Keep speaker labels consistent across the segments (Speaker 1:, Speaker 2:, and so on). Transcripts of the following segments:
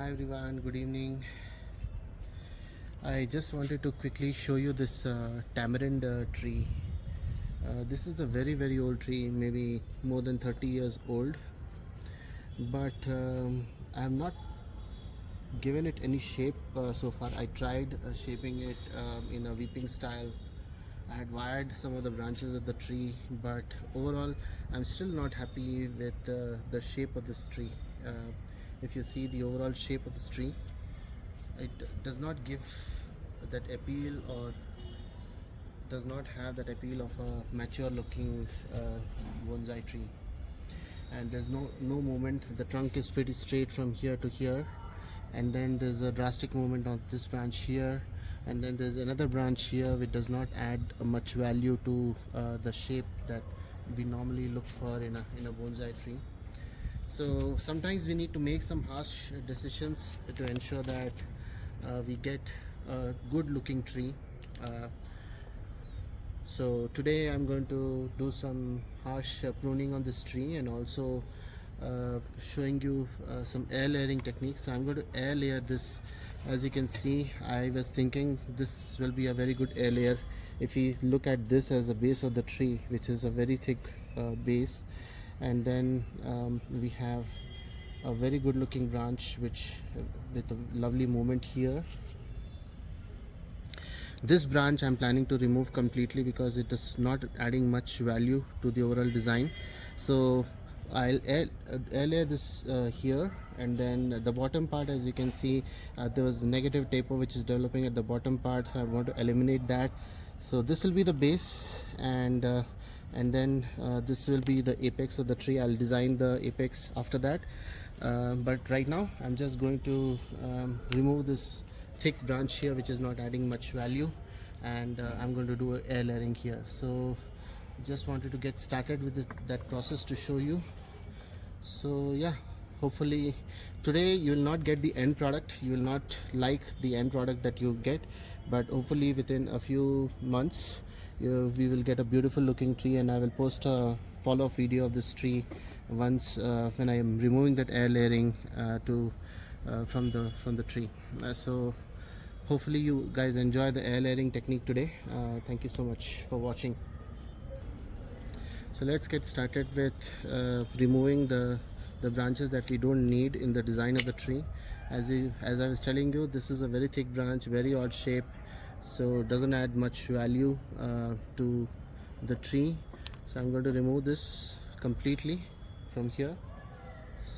Speaker 1: Hi everyone, good evening. I just wanted to quickly show you this tamarind tree. This is a very old tree, maybe more than 30 years old, but I have not given it any shape so far. I tried shaping it in a weeping style. I had wired some of the branches of the tree, but overall I'm still not happy with the shape of this tree. If you see the overall shape of this tree, it does not give that appeal, or does not have that appeal of a mature looking bonsai tree. And there's no movement. The trunk is pretty straight from here to here, and then there's a drastic movement on this branch here, and then there's another branch here which does not add much value to the shape that we normally look for in a bonsai tree. So sometimes we need to make some harsh decisions to ensure that we get a good looking tree. So today I'm going to do some harsh pruning on this tree, and also showing you some air layering techniques. So I'm going to air layer this. As you can see, I was thinking this will be a very good air layer if we look at this as the base of the tree, which is a very thick base, and then we have a very good looking branch which with a lovely movement here. This branch I'm planning to remove completely because it is not adding much value to the overall design. So I'll air layer this here, and then the bottom part, as you can see, there was negative taper which is developing at the bottom part, so I want to eliminate that. So this will be the base, and then this will be the apex of the tree. I'll design the apex after that, but right now I'm just going to remove this thick branch here which is not adding much value, and I'm going to do air layering here. So just wanted to get started with that process to show you. So yeah, hopefully today you will not get the end product, you will not like the end product that you get, but hopefully within a few months we will get a beautiful looking tree, and I will post a follow-up video of this tree once when I am removing that air layering from the tree. So hopefully you guys enjoy the air layering technique today. Thank you so much for watching. So let's get started with removing the branches that we don't need in the design of the tree. As I was telling you, this is a very thick branch, very odd shape, so doesn't add much value to the tree. So I'm going to remove this completely from here.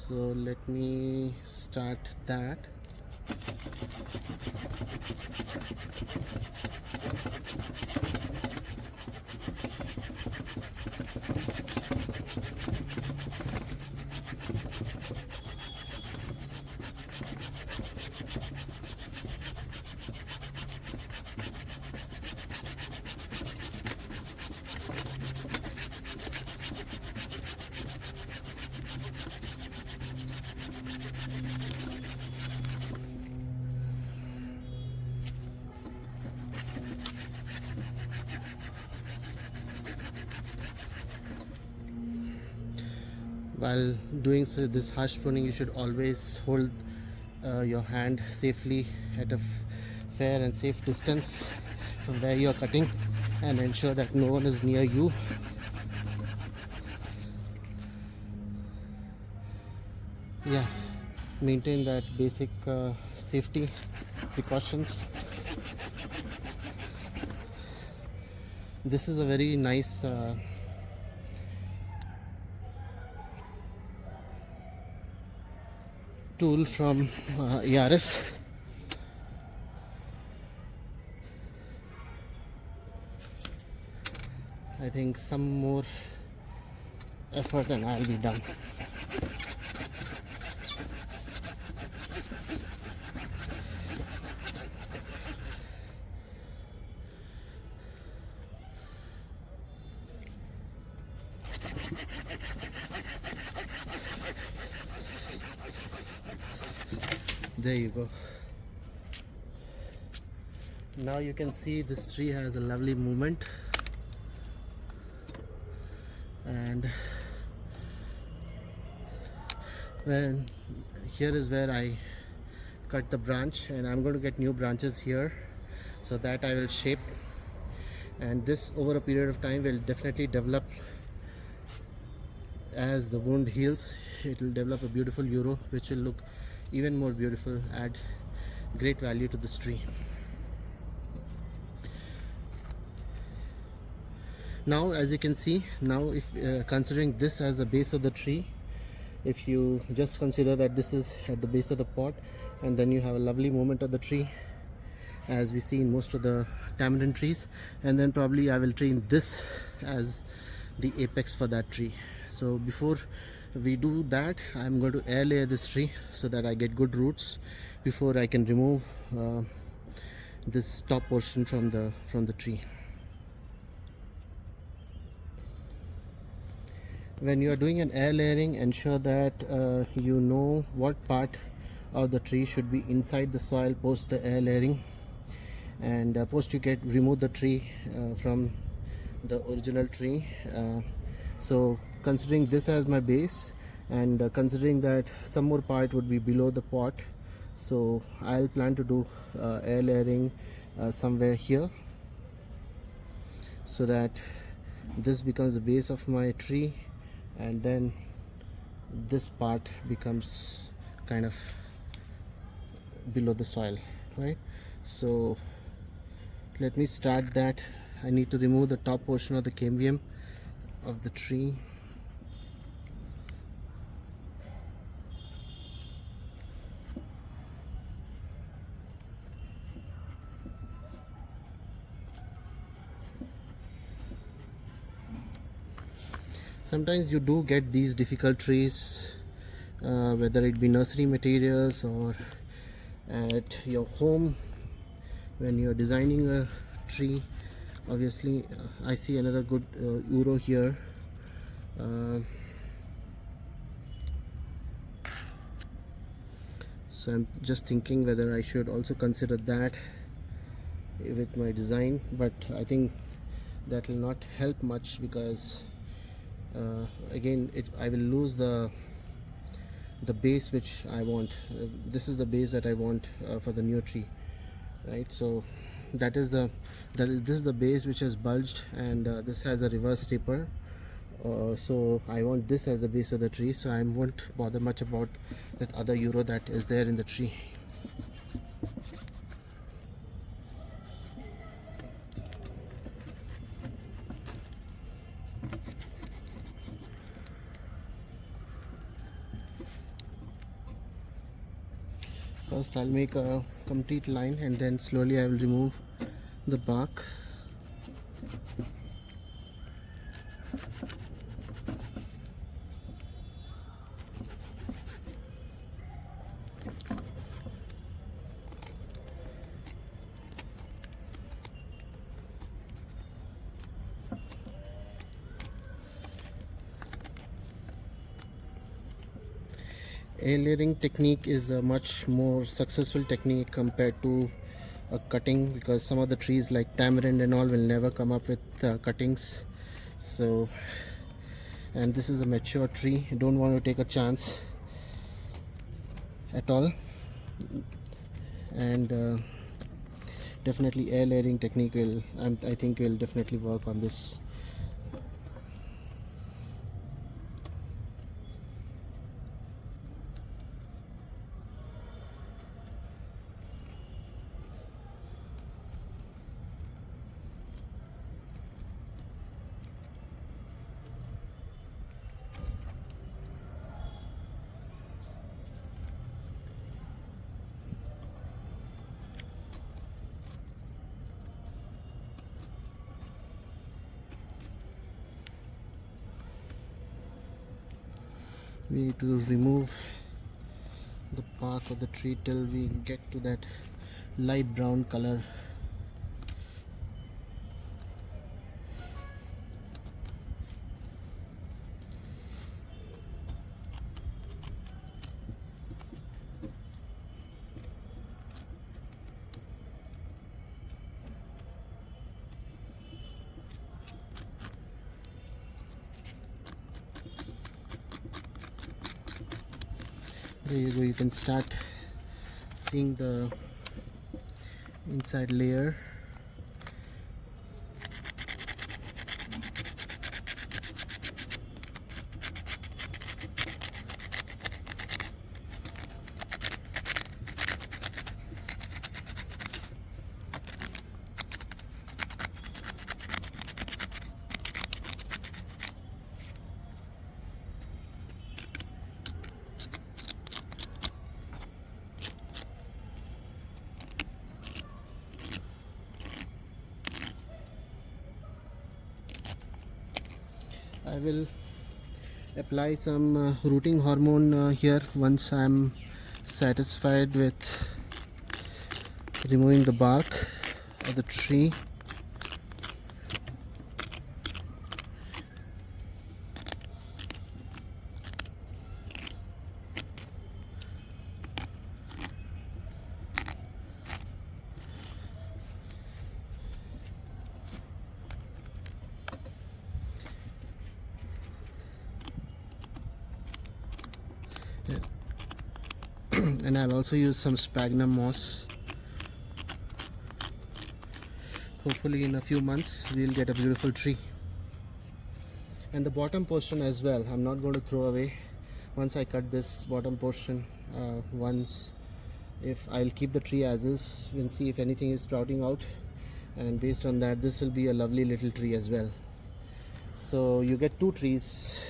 Speaker 1: So let me start that. While doing this harsh pruning, you should always hold your hand safely at a fair and safe distance from where you are cutting, and ensure that no one is near you. Yeah, maintain that basic safety precautions. This is a very nice tool from ARS. I think some more effort and I'll be done. There you go. Now you can see this tree has a lovely movement, and here is where I cut the branch, and I'm going to get new branches here, so that I will shape, and this over a period of time will definitely develop. As the wound heals, it will develop a beautiful euro which will look even more beautiful, add great value to this tree. Now as you can see, now if considering this as the base of the tree, if you just consider that this is at the base of the pot, and then you have a lovely movement of the tree as we see in most of the tamarind trees, and then probably I will train this as the apex for that tree. So before we do that, I'm going to air layer this tree so that I get good roots before I can remove this top portion from the tree. When you are doing an air layering, ensure that you know what part of the tree should be inside the soil post the air layering, and post you remove the tree from the original tree. So considering this as my base, and considering that some more part would be below the pot, so I'll plan to do air layering somewhere here, so that this becomes the base of my tree, and then this part becomes kind of below the soil, right? So let me start that. I need to remove the top portion of the cambium of the tree. Sometimes you do get these difficult trees, whether it be nursery materials or at your home when you are designing a tree. Obviously I see another good euro here. So I'm just thinking whether I should also consider that with my design, but I think that will not help much, because again I will lose the base which I want. This is the base that I want for the new tree, right? So this is the base which is bulged, and this has a reverse taper. So I want this as the base of the tree, so I won't bother much about that other euro that is there in the tree. First I'll make a complete line, and then slowly I will remove the bark. Air layering technique is a much more successful technique compared to a cutting, because some of the trees like tamarind and all will never come up with cuttings. So, and this is a mature tree, you don't want to take a chance at all, and definitely air layering technique will, I think will definitely work on this. We need to remove the bark of the tree till we get to that light brown color. There you go, you can start seeing the inside layer. I will apply some rooting hormone here once I'm satisfied with removing the bark of the tree. And I'll also use some sphagnum moss. Hopefully in a few months we'll get a beautiful tree. And the bottom portion as well, I'm not going to throw away. Once I cut this bottom portion, if I'll keep the tree as is, we'll see if anything is sprouting out, and based on that this will be a lovely little tree as well. So you get two trees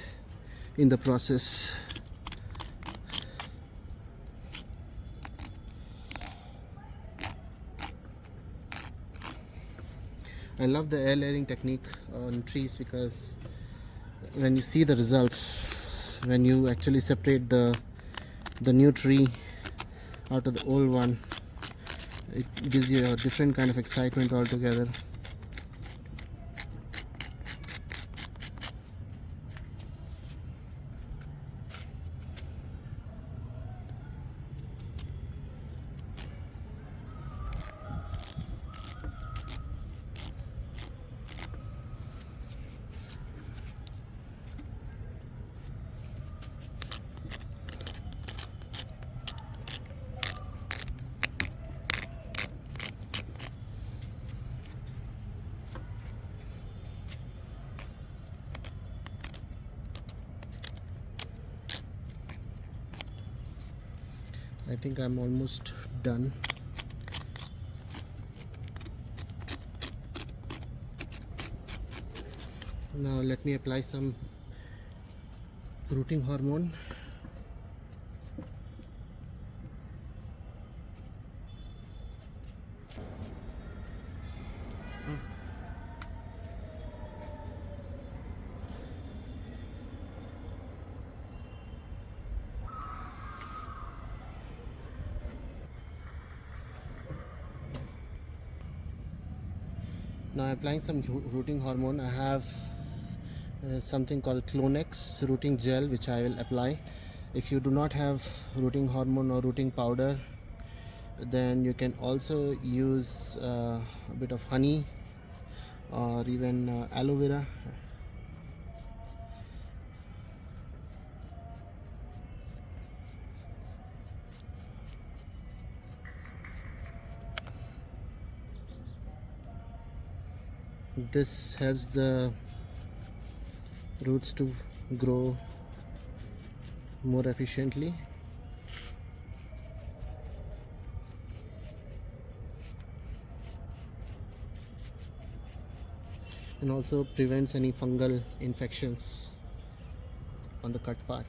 Speaker 1: in the process. I love the air layering technique on trees because when you see the results, when you actually separate the new tree out of the old one, it gives you a different kind of excitement altogether. I think I'm almost done. Now let me apply some rooting hormone. Now applying some rooting hormone. I have something called Clonex rooting gel, which I will apply. If you do not have rooting hormone or rooting powder, then you can also use a bit of honey or even aloe vera. This helps the roots to grow more efficiently. And also prevents any fungal infections on the cut part.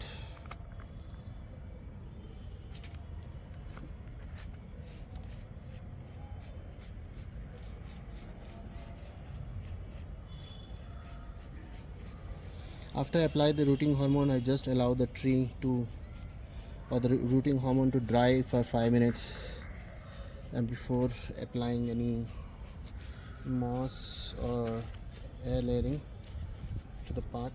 Speaker 1: After I apply the rooting hormone, I just allow the tree to, or the rooting hormone to dry for 5 minutes, and before applying any moss or air layering to the part.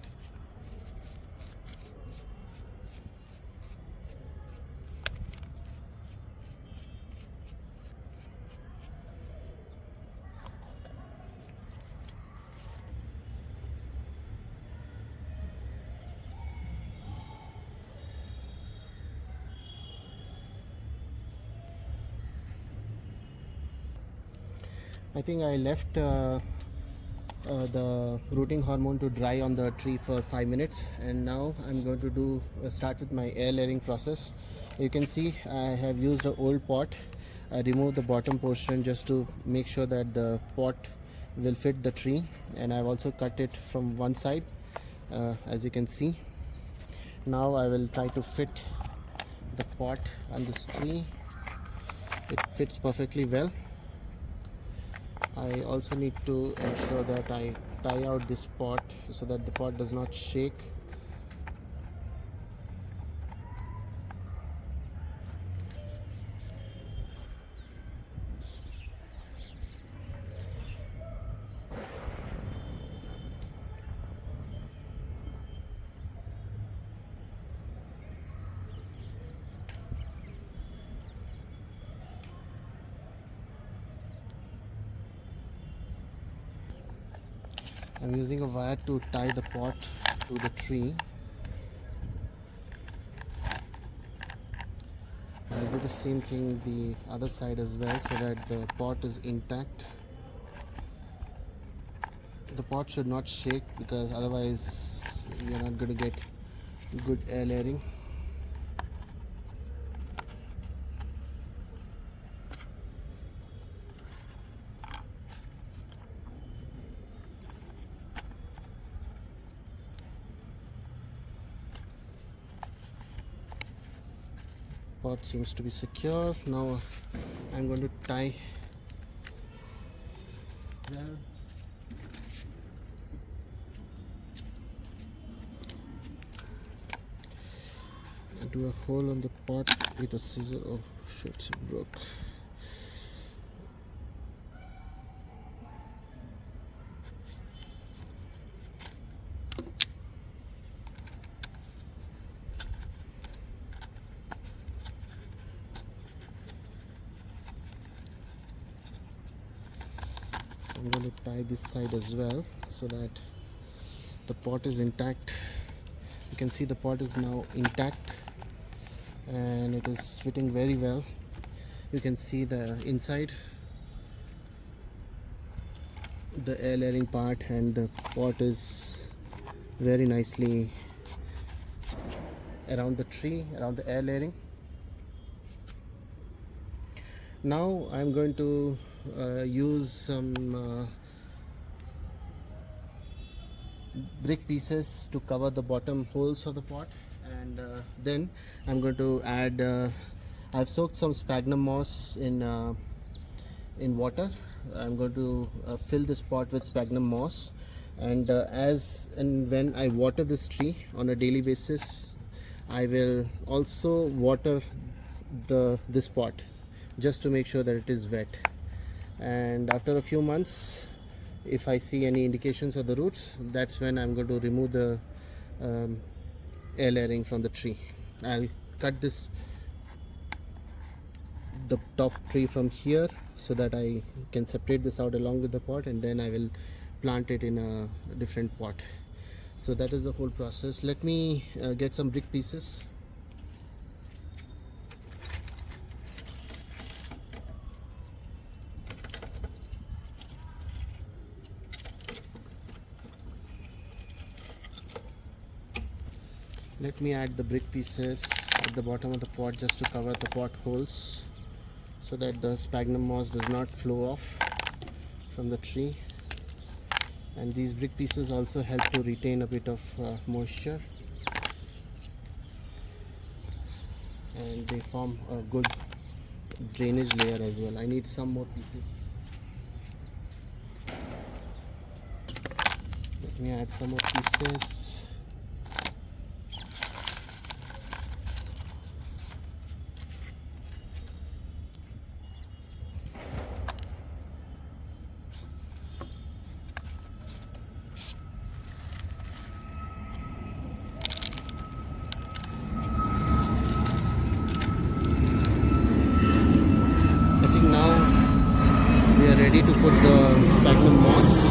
Speaker 1: I think I left the rooting hormone to dry on the tree for 5 minutes, and now I'm going to do start with my air layering process. You can see I have used an old pot. I removed the bottom portion just to make sure that the pot will fit the tree, and I've also cut it from one side, as you can see. Now I will try to fit the pot on this tree. It fits perfectly well. I also need to ensure that I tie out this pot so that the pot does not shake. I'm using a wire to tie the pot to the tree. I'll do the same thing the other side as well so that the pot is intact. The pot should not shake because otherwise you're not going to get good air layering. Pot seems to be secure. Now I'm going to tie do a hole on the pot with a scissor. Oh shit, it broke. I'm going to tie this side as well so that the pot is intact. You can see the pot is now intact and it is fitting very well. You can see the inside, the air layering part, and the pot is very nicely around the tree, around the air layering. Now I'm going to use some brick pieces to cover the bottom holes of the pot, and then I'm going to add I've soaked some sphagnum moss in water. I'm going to fill this pot with sphagnum moss, and as and when I water this tree on a daily basis, I will also water this pot just to make sure that it is wet. And after a few months, if I see any indications of the roots, that's when I'm going to remove the air layering from the tree. I'll cut the top tree from here so that I can separate this out along with the pot, and then I will plant it in a different pot. So that is the whole process. Let me get some brick pieces. Let me add the brick pieces at the bottom of the pot just to cover the pot holes so that the sphagnum moss does not flow off from the tree. And these brick pieces also help to retain a bit of moisture, and they form a good drainage layer as well. I need some more pieces. Let me add some more pieces. Ready to put the sphagnum moss.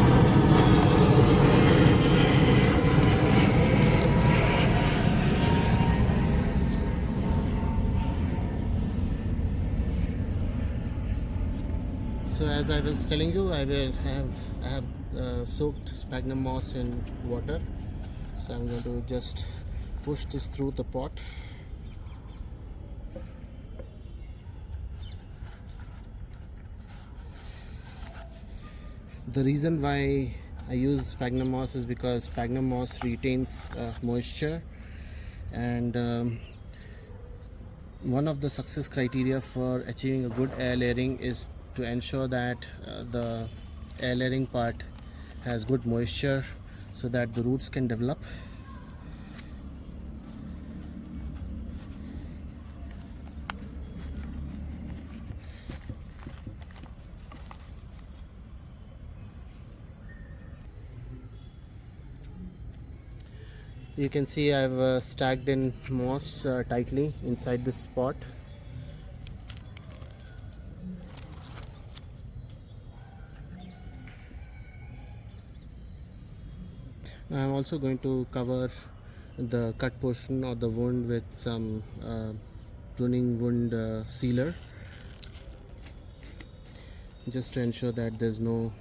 Speaker 1: So as I was telling you, I have soaked sphagnum moss in water. So I'm going to just push this through the pot. The reason why I use sphagnum moss is because sphagnum moss retains moisture, and one of the success criteria for achieving a good air layering is to ensure that the air layering part has good moisture so that the roots can develop. You can see I've stacked in moss tightly inside this pot. I'm also going to cover the cut portion of the wound with some pruning wound sealer, just to ensure that there's no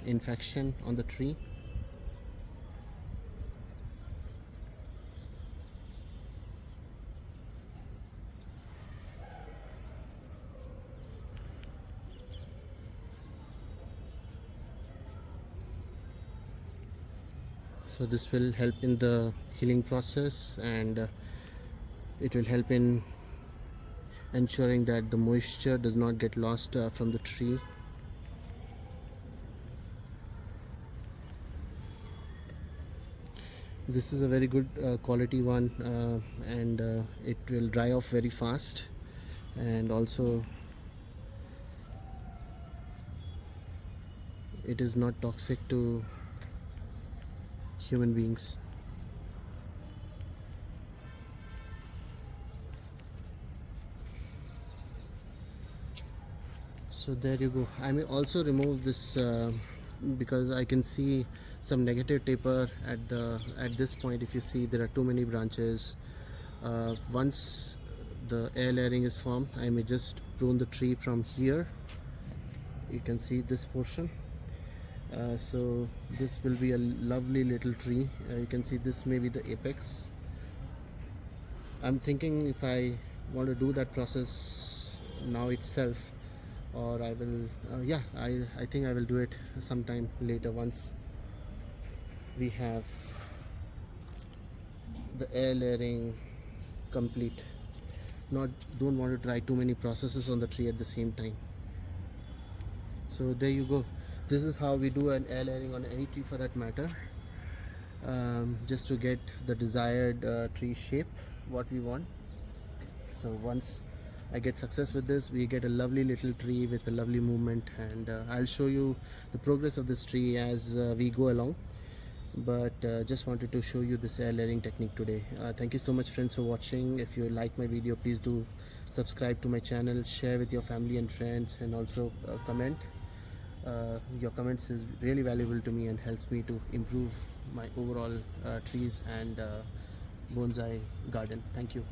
Speaker 1: infection on the tree. So this will help in the healing process, and it will help in ensuring that the moisture does not get lost from the tree. This is a very good quality one, and it will dry off very fast, and also it is not toxic to human beings. So there you go. I may also remove this because I can see some negative taper at this point. If you see, there are too many branches. Once the air layering is formed, I may just prune the tree from here. You can see this portion. So this will be a lovely little tree. You can see this may be the apex. I'm thinking if I want to do that process now itself, or I will I think I will do it sometime later once we have the air layering complete. Don't want to try too many processes on the tree at the same time. So there you go. This is how we do an air layering on any tree for that matter, just to get the desired tree shape what we want. So once I get success with this, we get a lovely little tree with a lovely movement, and I'll show you the progress of this tree as we go along. But just wanted to show you this air layering technique today. Thank you so much, friends, for watching. If you like my video, please do subscribe to my channel, share with your family and friends, and also comment. Your comments is really valuable to me and helps me to improve my overall trees and bonsai garden. Thank you.